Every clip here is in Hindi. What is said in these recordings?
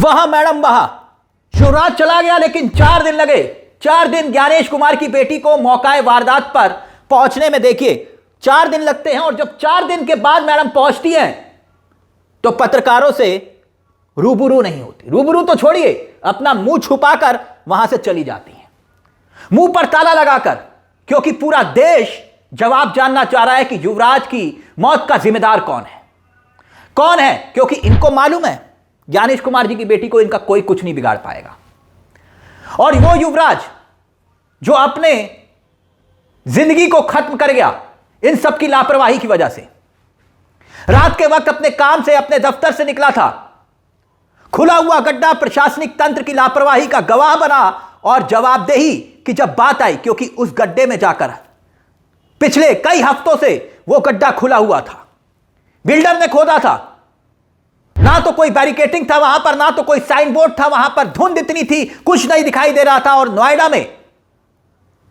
वहां मैडम वहां युवराज चला गया, लेकिन 4 दिन लगे। 4 दिन ज्ञानेश कुमार की बेटी को मौकाए वारदात पर पहुंचने में देखिए 4 दिन लगते हैं। और जब 4 दिन के बाद मैडम पहुंचती हैं तो पत्रकारों से रूबरू नहीं होती। रूबरू तो छोड़िए, अपना मुंह छुपाकर वहां से चली जाती हैं, मुंह पर ताला लगाकर, क्योंकि पूरा देश जवाब जानना चाह रहा है कि युवराज की मौत का जिम्मेदार कौन है, कौन है। क्योंकि इनको मालूम है ज्ञानेश कुमार जी की बेटी को इनका कोई कुछ नहीं बिगाड़ पाएगा। और वो युवराज जो अपने जिंदगी को खत्म कर गया इन सब की लापरवाही की वजह से, रात के वक्त अपने काम से, अपने दफ्तर से निकला था, खुला हुआ गड्ढा प्रशासनिक तंत्र की लापरवाही का गवाह बना। और जवाबदेही की जब बात आई, क्योंकि उस गड्ढे में जाकर पिछले कई हफ्तों से वो गड्ढा खुला हुआ था, बिल्डर ने खोदा था, ना तो कोई बैरिकेटिंग था वहां पर, ना तो कोई साइन बोर्ड था वहां पर, धुंध इतनी थी कुछ नहीं दिखाई दे रहा था। और नोएडा में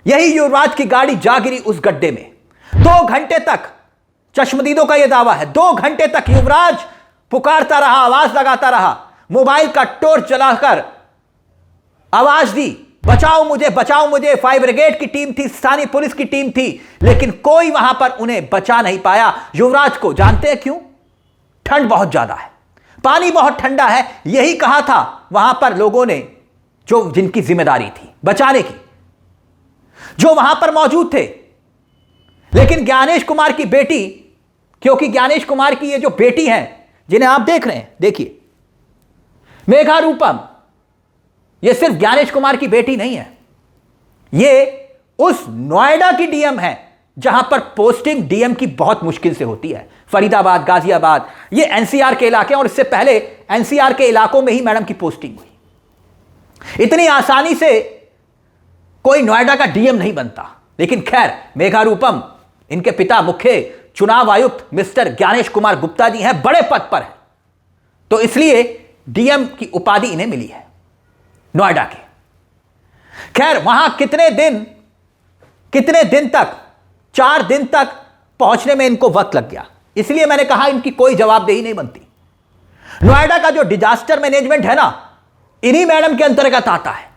यही युवराज की गाड़ी जा गिरी उस गड्ढे में। 2 घंटे तक, चश्मदीदों का यह दावा है, 2 घंटे तक युवराज पुकारता रहा, आवाज लगाता रहा, मोबाइल का टॉर्च जलाकर आवाज दी, बचाओ मुझे, बचाओ मुझे। फायर ब्रिगेड की टीम थी, स्थानीय पुलिस की टीम थी, लेकिन कोई वहां पर उन्हें बचा नहीं पाया। युवराज को जानते हैं क्यों? ठंड बहुत ज्यादा है, पानी बहुत ठंडा है, यही कहा था वहां पर लोगों ने, जो जिनकी जिम्मेदारी थी बचाने की, जो वहां पर मौजूद थे। लेकिन ज्ञानेश कुमार की बेटी, क्योंकि ज्ञानेश कुमार की ये जो बेटी हैं जिन्हें आप देख रहे हैं, देखिए मेघा रूपम, ये सिर्फ ज्ञानेश कुमार की बेटी नहीं है, ये उस नोएडा की डीएम है जहां पर पोस्टिंग डीएम की बहुत मुश्किल से होती है। फरीदाबाद, गाजियाबाद, ये एनसीआर के इलाके हैं, और इससे पहले एनसीआर के इलाकों में ही मैडम की पोस्टिंग हुई। इतनी आसानी से कोई नोएडा का डीएम नहीं बनता। लेकिन खैर, मेघा रूपम, इनके पिता मुख्य चुनाव आयुक्त मिस्टर ज्ञानेश कुमार गुप्ता जी हैं, बड़े पद पर हैं, तो इसलिए डीएम की उपाधि इन्हें मिली है नोएडा के। खैर, वहां कितने दिन तक, 4 दिन तक पहुंचने में इनको वक्त लग गया। इसलिए मैंने कहा इनकी कोई जवाबदेही नहीं बनती। नोएडा का जो डिजास्टर मैनेजमेंट है ना, इन्हीं मैडम के अंतर्गत आता है,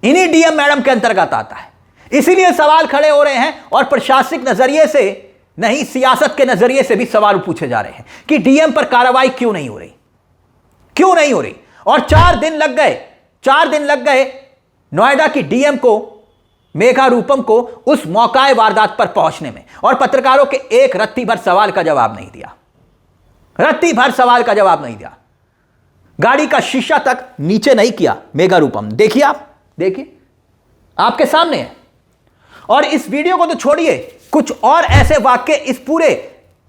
इन्हीं डीएम मैडम के अंतर्गत आता है। इसीलिए सवाल खड़े हो रहे हैं, और प्रशासनिक नजरिए से नहीं, सियासत के नजरिए से भी सवाल पूछे जा रहे हैं कि डीएम पर कार्रवाई क्यों नहीं हो रही, क्यों नहीं हो रही। और 4 दिन लग गए नोएडा की डीएम को, मेघा रूपम को, उस मौकाए वारदात पर पहुंचने में। और पत्रकारों के एक रत्ती भर सवाल का जवाब नहीं दिया, रत्ती भर सवाल का जवाब नहीं दिया। गाड़ी का शीशा तक नीचे नहीं किया मेघा रूपम। देखिए, आप देखिए, आपके सामने है। और इस वीडियो को तो छोड़िए, कुछ और ऐसे वाक्य इस पूरे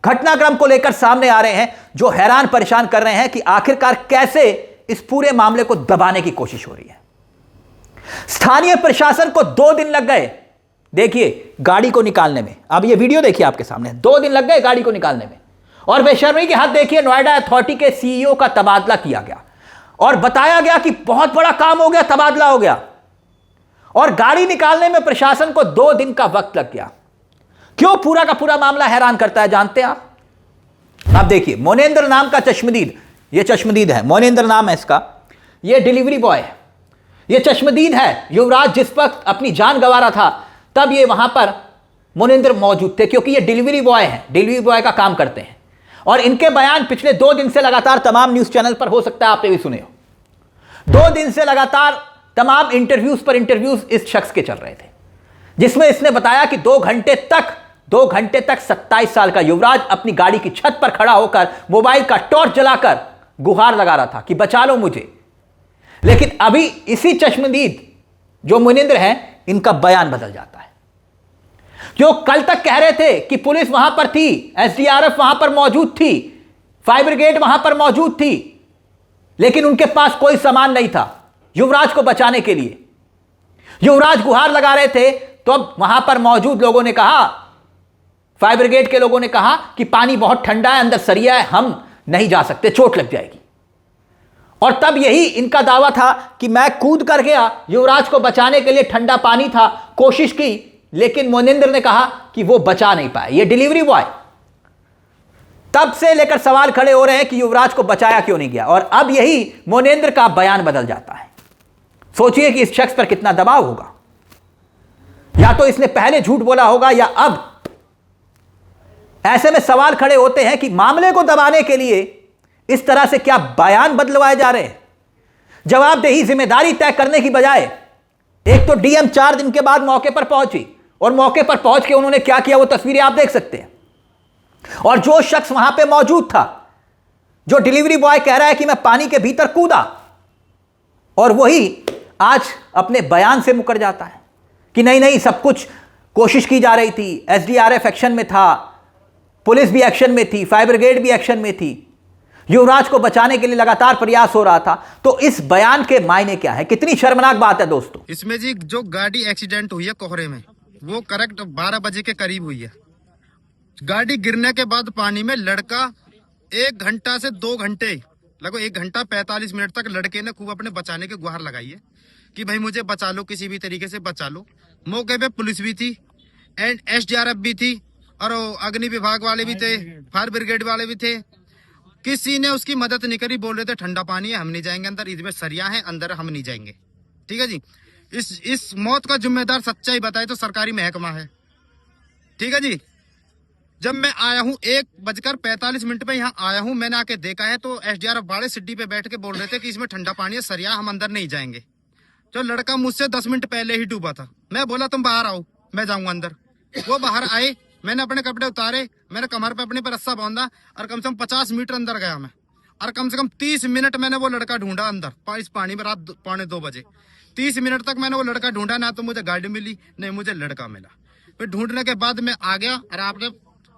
घटनाक्रम को लेकर सामने आ रहे हैं जो हैरान परेशान कर रहे हैं कि आखिरकार कैसे इस पूरे मामले को दबाने की कोशिश हो रही है। स्थानीय प्रशासन को 2 दिन लग गए, देखिए, गाड़ी को निकालने में। अब ये वीडियो देखिए आपके सामने, 2 दिन लग गए गाड़ी को निकालने में। और बेशर्मी की हद देखिए, नोएडा अथॉरिटी के सीईओ का तबादला किया गया और बताया गया कि बहुत बड़ा काम हो गया, तबादला हो गया, और गाड़ी निकालने में प्रशासन को 2 दिन का वक्त लग गया। क्यों पूरा का पूरा मामला हैरान करता है जानते हैं आप? अब देखिए, मोनेंद्र नाम का चश्मदीद, ये चश्मदीद है, मोनेंद्र नाम है इसका, ये डिलीवरी बॉय है, ये चश्मदीद है। युवराज जिस वक्त अपनी जान गंवा रहा था, तब ये वहां पर मोनेंद्र मौजूद थे, क्योंकि ये डिलीवरी बॉय हैं, डिलीवरी बॉय का काम करते हैं। और इनके बयान पिछले 2 दिन से लगातार तमाम न्यूज चैनल पर, हो सकता है आपने भी सुने हो, 2 दिन से लगातार तमाम इंटरव्यूज पर इंटरव्यूज इस शख्स के चल रहे थे, जिसमें इसने बताया कि 2 घंटे तक 27 साल का युवराज अपनी गाड़ी की छत पर खड़ा होकर मोबाइल का टॉर्च जलाकर गुहार लगा रहा था कि बचा लो मुझे। लेकिन अभी इसी चश्मदीद जो मोनेंद्र हैं, इनका बयान बदल जाता है। जो कल तक कह रहे थे कि पुलिस वहां पर थी, एसडीआरएफ वहां पर मौजूद थी, फायर ब्रिगेड वहां पर मौजूद थी, लेकिन उनके पास कोई सामान नहीं था युवराज को बचाने के लिए। युवराज गुहार लगा रहे थे, तो अब वहां पर मौजूद लोगों ने कहा, फायर ब्रिगेड के लोगों ने कहा कि पानी बहुत ठंडा है, अंदर सरिया है, हम नहीं जा सकते, चोट लग जाएगी। और तब यही इनका दावा था कि मैं कूद कर गया, युवराज को बचाने के लिए, ठंडा पानी था, कोशिश की, लेकिन मोनेंद्र ने कहा कि वो बचा नहीं पाए। ये डिलीवरी बॉय, तब से लेकर सवाल खड़े हो रहे हैं कि युवराज को बचाया क्यों नहीं गया, और अब यही मोनेंद्र का बयान बदल जाता है। सोचिए कि इस शख्स पर कितना दबाव होगा, या तो इसने पहले झूठ बोला होगा या अब। ऐसे में सवाल खड़े होते हैं कि मामले को दबाने के लिए इस तरह से क्या बयान बदलवाए जा रहे हैं। जवाबदेही, जिम्मेदारी तय करने की बजाय एक तो डीएम 4 दिन के बाद मौके पर पहुंची, और मौके पर पहुंच के उन्होंने क्या किया वो तस्वीरें आप देख सकते हैं। और जो शख्स वहां पे मौजूद था, जो डिलीवरी बॉय कह रहा है कि मैं पानी के भीतर कूदा, और वही आज अपने बयान से मुकर जाता है कि नहीं नहीं सब कुछ कोशिश की जा रही थी, एसडीआरएफ एक्शन में था, पुलिस भी एक्शन में थी, फायर ब्रिगेड भी एक्शन में थी, युवराज को बचाने के लिए लगातार प्रयास हो रहा था। तो इस बयान के मायने क्या है? कितनी शर्मनाक बात है दोस्तों। इसमें जी जो गाड़ी एक्सीडेंट हुई है कोहरे में, वो करेक्ट 12 बजे के करीब हुई है। गाड़ी गिरने के बाद पानी में लड़का 1 घंटा से 2 घंटे, लगभग 1 घंटा 45 मिनट तक लड़के ने खूब अपने बचाने की गुहार लगाई है कि भाई मुझे बचा लो, किसी भी तरीके से बचा लो। मौके पे पुलिस भी थी एंड एसडीआरएफ भी थी, और अग्नि विभाग वाले भी थे, फायर ब्रिगेड वाले भी थे। किसी ने उसकी मदद नहीं करी। बोल रहे थे ठंडा पानी है, हम नहीं जाएंगे अंदर, इसमें सरिया है, अंदर हम नहीं जाएंगे। ठीक है जी। इस मौत का जिम्मेदार सच्चाई बताए तो सरकारी महकमा है। ठीक है जी। जब मैं आया हूँ 1:45 पे यहाँ आया हूँ, मैंने आके देखा है तो एसडीआरएफ वाले सिड्डी पे बैठ के बोल रहे थे कि इसमें ठंडा पानी है, सरिया, हम अंदर नहीं जाएंगे। जो लड़का मुझसे 10 मिनट पहले ही डूबा था, मैं बोला तुम बाहर आओ, मैं जाऊंगा अंदर। वो बाहर आए, मैंने अपने कपड़े उतारे, मैंने कमर पे अपने पर रस्सा बांधा, और कम से कम 50 मीटर अंदर गया मैं, और कम से कम 30 मिनट मैंने वो लड़का ढूंढा अंदर इस पानी में। रात 2:45 बजे 30 मिनट तक मैंने वो लड़का ढूंढा। ना तो मुझे गाड़ी मिली, नहीं मुझे लड़का मिला। फिर ढूंढने के बाद मैं आ गया, और आपने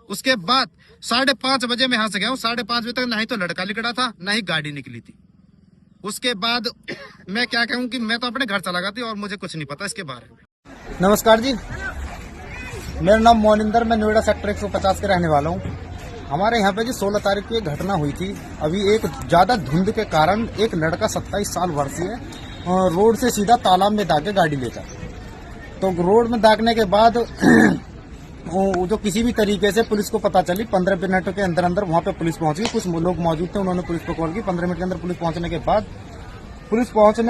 उसके बाद 5:30 बजे मैं यहाँ से गया हूँ। 5:30 बजे तक ना ही तो लड़का निकला था, ना ही गाड़ी निकली थी। उसके बाद मैं क्या कहूँ कि मैं तो अपने घर चला गया था और मुझे कुछ नहीं पता इसके बारे में। नमस्कार जी, मेरा नाम मोनिंदर, मैं नोएडा सेक्टर 150 के रहने वाला हूँ। हमारे यहाँ पे जी 16 तारीख को एक घटना हुई थी। अभी एक ज्यादा धुंध के कारण एक लड़का 27 साल वर्षीय रोड से सीधा तालाब में दागे गाड़ी लेकर, तो रोड में दागने के बाद जो किसी भी तरीके से पुलिस को पता चली, 15 मिनट के अंदर अंदर वहाँ पे पुलिस पहुंच गई। कुछ लोग मौजूद थे, उन्होंने पुलिस को कॉल की। 15 मिनट के अंदर पुलिस पहुंचने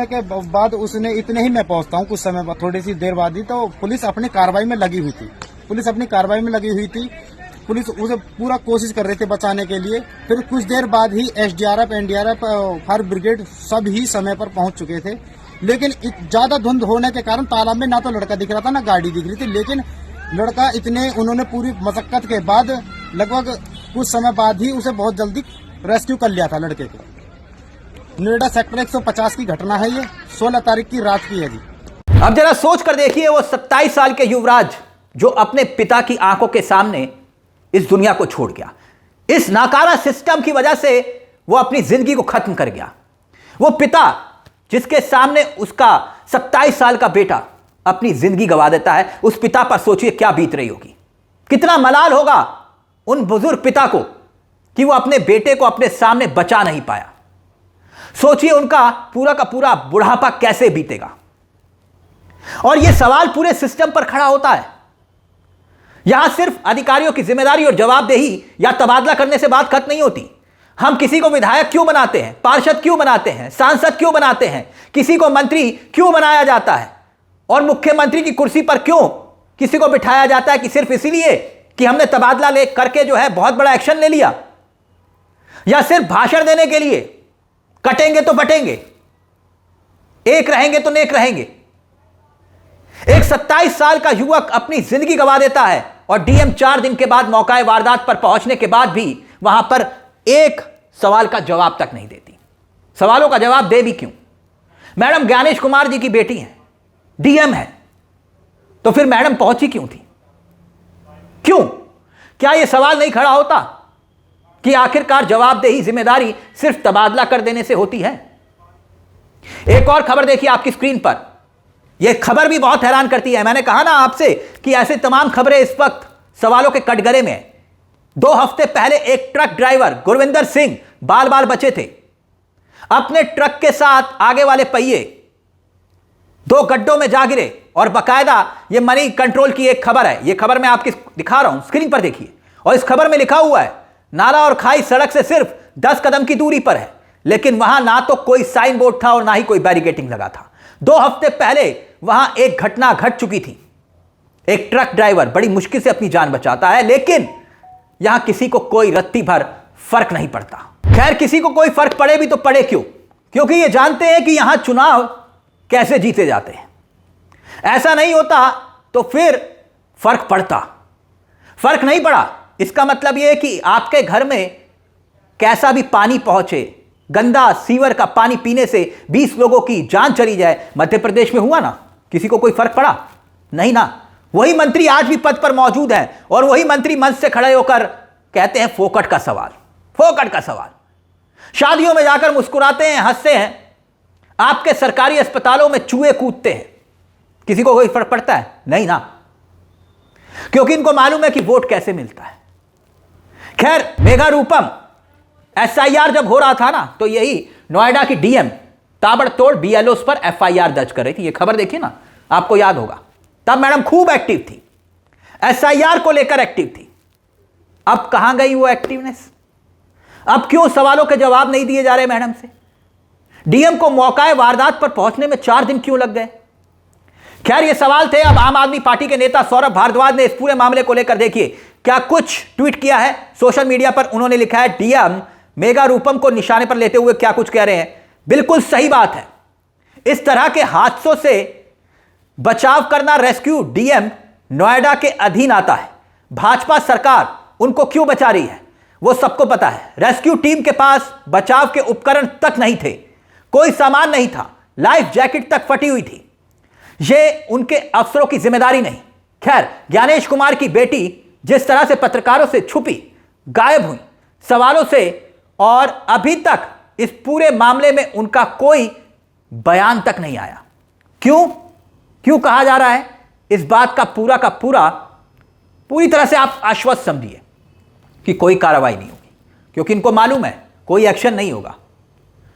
के बाद उसने, इतने ही मैं पहुंचता हूं कुछ समय बाद, थोड़ी सी देर बाद ही, तो पुलिस अपनी कार्रवाई में लगी हुई थी। पुलिस उसे पूरा कोशिश कर रही थी बचाने के लिए। फिर कुछ देर बाद ही एसडीआरएफ, एनडीआरएफ, फायर ब्रिगेड सब ही समय पर पहुंच चुके थे। लेकिन ज्यादा धुंध होने के कारण तालाब में ना तो लड़का दिख रहा था, ना गाड़ी दिख रही थी। लेकिन लड़का उन्होंने पूरी मशक्कत के बाद लगभग कुछ समय बाद ही उसे बहुत जल्दी रेस्क्यू कर लिया था लड़के को। नोएडा सेक्टर 150 की घटना है ये, 16 तारीख की रात की है जी। अब जरा सोच कर देखिए, वो 27 साल के युवराज जो अपने पिता की आंखों के सामने इस दुनिया को छोड़ गया, इस नाकारा सिस्टम की वजह से वो अपनी जिंदगी को खत्म कर गया। वो पिता जिसके सामने उसका 27 साल का बेटा अपनी जिंदगी गंवा देता है, उस पिता पर सोचिए क्या बीत रही होगी। कितना मलाल होगा उन बुजुर्ग पिता को कि वो अपने बेटे को अपने सामने बचा नहीं पाया। सोचिए उनका पूरा का पूरा बुढ़ापा कैसे बीतेगा। और यह सवाल पूरे सिस्टम पर खड़ा होता है। यहां सिर्फ अधिकारियों की जिम्मेदारी और जवाबदेही या तबादला करने से बात खत्म नहीं होती। हम किसी को विधायक क्यों बनाते हैं, पार्षद क्यों बनाते हैं, सांसद क्यों बनाते हैं, किसी को मंत्री क्यों बनाया जाता है, और मुख्यमंत्री की कुर्सी पर क्यों किसी को बिठाया जाता है कि सिर्फ इसीलिए कि हमने तबादला ले करके जो है बहुत बड़ा एक्शन ले लिया, या सिर्फ भाषण देने के लिए कटेंगे तो बटेंगे, एक रहेंगे तो नेक रहेंगे। एक 27 साल का युवक अपनी जिंदगी गंवा देता है और डीएम 4 दिन के बाद मौका वारदात पर पहुंचने के बाद भी वहां पर एक सवाल का जवाब तक नहीं देती। सवालों का जवाब दे भी क्यों? मैडम ज्ञानेश कुमार जी की बेटी हैं, डीएम है, तो फिर मैडम पहुंची क्यों थी? क्यों? क्या यह सवाल नहीं खड़ा होता कि आखिरकार जवाबदेही, जिम्मेदारी सिर्फ तबादला कर देने से होती है? एक और खबर देखिए आपकी स्क्रीन पर। यह खबर भी बहुत हैरान करती है। मैंने कहा ना आपसे कि ऐसे तमाम खबरें इस वक्त सवालों के कटघरे में है। 2 हफ्ते पहले एक ट्रक ड्राइवर गुरविंदर सिंह बाल बाल बचे थे। अपने ट्रक के साथ आगे वाले पहिए 2 गड्ढों में जा गिरे, और बकायदा यह मनी कंट्रोल की एक खबर है। यह खबर मैं आपकी दिखा रहा हूं, स्क्रीन पर देखिए। और इस खबर में लिखा हुआ है, नाला और खाई सड़क से सिर्फ 10 कदम की दूरी पर है, लेकिन वहां ना तो कोई साइन बोर्ड था और ना ही कोई बैरिकेटिंग लगा था। 2 हफ्ते पहले वहां एक घटना घट चुकी थी। एक ट्रक ड्राइवर बड़ी मुश्किल से अपनी जान बचाता है, लेकिन यहां किसी को कोई रत्ती भर फर्क नहीं पड़ता। खैर, किसी को कोई फर्क पड़े भी तो पड़े क्यों? क्योंकि ये जानते हैं कि यहां चुनाव कैसे जीते जाते हैं। ऐसा नहीं होता तो फिर फर्क पड़ता। फर्क नहीं पड़ा, इसका मतलब यह है कि आपके घर में कैसा भी पानी पहुंचे, गंदा सीवर का पानी पीने से 20 लोगों की जान चली जाए। मध्य प्रदेश में हुआ ना, किसी को कोई फर्क पड़ा? नहीं ना। वही मंत्री आज भी पद पर मौजूद हैं और वही मंत्री मंच से खड़े होकर कहते हैं फोकट का सवाल, फोकट का सवाल। शादियों में जाकर मुस्कुराते हैं, हंसते हैं, आपके सरकारी अस्पतालों में चूहे कूदते हैं। किसी को कोई फर्क पड़ता है? नहीं ना, क्योंकि इनको मालूम है कि वोट कैसे मिलता है। खैर, मेगा रूपम एसआईआर जब हो रहा था ना, तो यही नोएडा की डीएम ताबड़तोड़ बीएलओस पर एफआईआर दर्ज कर रही थी। ये खबर देखिए ना, आपको याद होगा। तब मैडम खूब एक्टिव थी, एसआईआर को लेकर एक्टिव थी। अब कहां गई वो एक्टिवनेस? अब क्यों सवालों के जवाब नहीं दिए जा रहे मैडम से? डीएम को मौकाए वारदात पर पहुंचने में 4 दिन क्यों लग गए? खैर, ये सवाल थे। अब आम आदमी पार्टी के नेता सौरभ भारद्वाज ने इस पूरे मामले को लेकर देखिए क्या कुछ ट्वीट किया है सोशल मीडिया पर। उन्होंने लिखा है, डीएम मेगा रूपम को निशाने पर लेते हुए क्या कुछ कह रहे हैं। बिल्कुल सही बात है, इस तरह के हादसों से बचाव करना रेस्क्यू डीएम नोएडा के अधीन आता है। भाजपा सरकार उनको क्यों बचा रही है वो सबको पता है। रेस्क्यू टीम के पास बचाव के उपकरण तक नहीं थे, कोई सामान नहीं था, लाइफ जैकेट तक फटी हुई थी। ये उनके अफसरों की जिम्मेदारी नहीं। खैर, ज्ञानेश कुमार की बेटी जिस तरह से पत्रकारों से छुपी, गायब हुई सवालों से, और अभी तक इस पूरे मामले में उनका कोई बयान तक नहीं आया। क्यों कहा जा रहा है? इस बात का पूरी तरह से आप आश्वस्त समझिए कि कोई कार्रवाई नहीं होगी, क्योंकि इनको मालूम है कोई एक्शन नहीं होगा,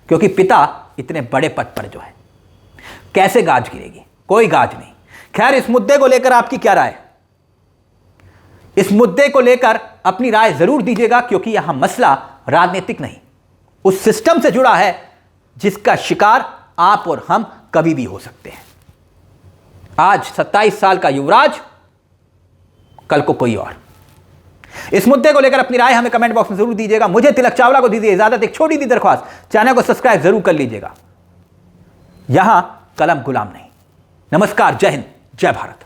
क्योंकि पिता इतने बड़े पद पर जो है, कैसे गाज गिरेगी? कोई गाज नहीं। खैर, इस मुद्दे को लेकर आपकी क्या राय है? इस मुद्दे को लेकर अपनी राय जरूर दीजिएगा, क्योंकि यहां मसला राजनीतिक नहीं, उस सिस्टम से जुड़ा है जिसका शिकार आप और हम कभी भी हो सकते हैं। आज 27 साल का युवराज, कल को कोई और। इस मुद्दे को लेकर अपनी राय हमें कमेंट बॉक्स में जरूर दीजिएगा। मुझे तिलक चावला को दीजिए इजाजत। एक छोटी सी दरख्वास्त, चैनल को सब्सक्राइब जरूर कर लीजिएगा। यहां कलम गुलाम नहीं। नमस्कार, जय हिंद, जय भारत।